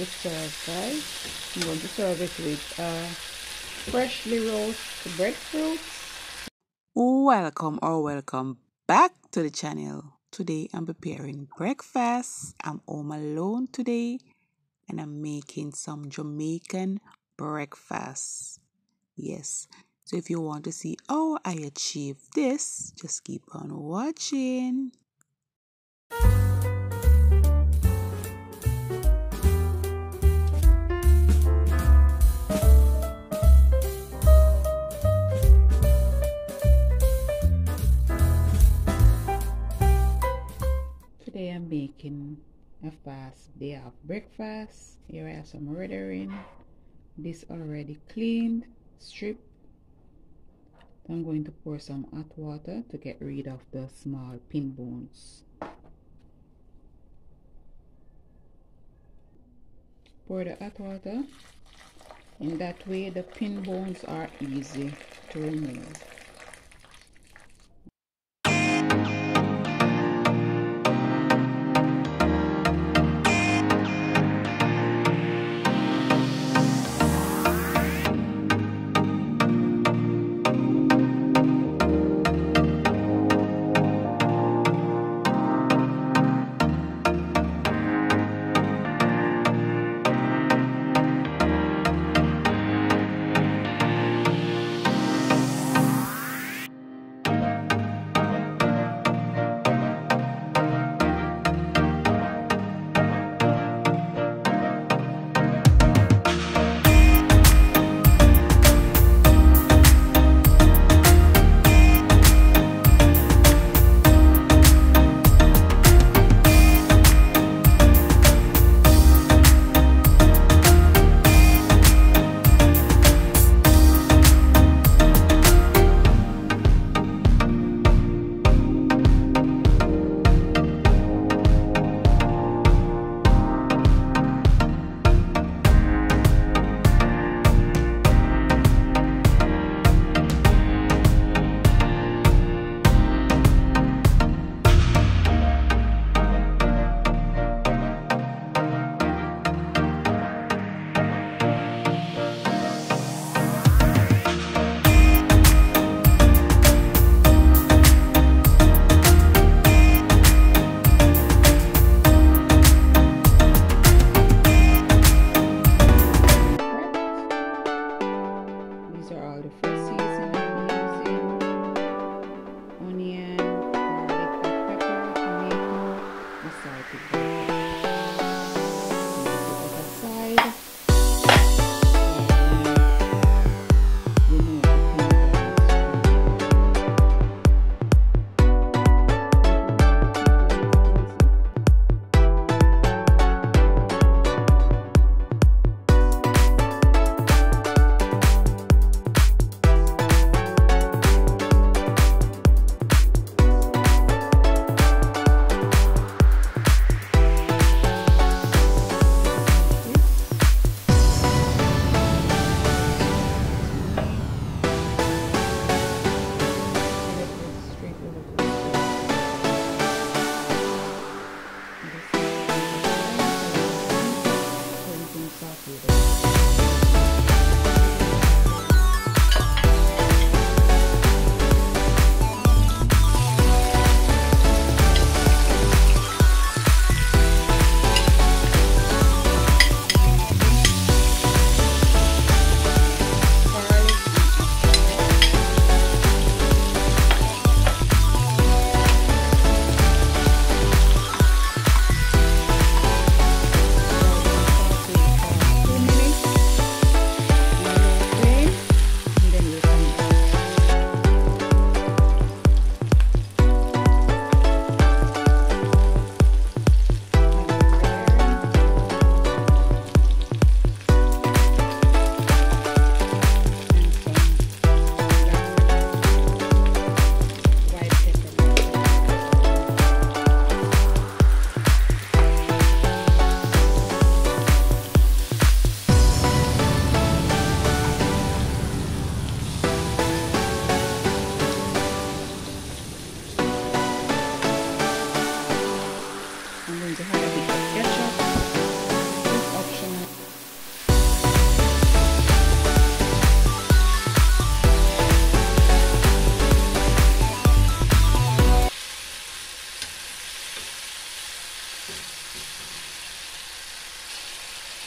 to serve, guys. I'm going to serve it with freshly roasted breadfruit. Welcome back to the channel. Today I'm preparing breakfast. I'm home alone today and I'm making some Jamaican breakfast. Yes, so if you want to see how I achieve this, just keep on watching. Today I'm making a fast day of breakfast. Here I have some rendering. This already cleaned, stripped. I'm going to pour some hot water to get rid of the small pin bones. Pour the hot water. In that way the pin bones are easy to remove.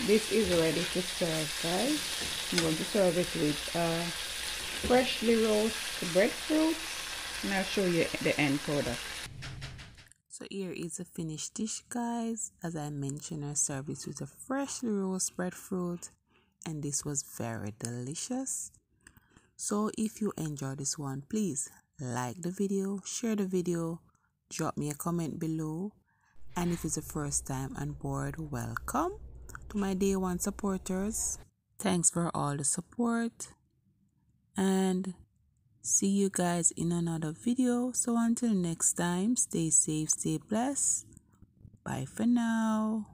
This is ready to serve, guys. I'm going to serve it with freshly roasted breadfruit, and I'll show you the end product. So here is a finished dish, guys. As I mentioned, I served this with a freshly roasted breadfruit, and this was very delicious. So if you enjoyed this one, please like the video, share the video, drop me a comment below, and if it's the first time on board, welcome to my day one supporters. Thanks for all the support, and see you guys in another video. So until next time, stay safe, stay blessed. Bye for now.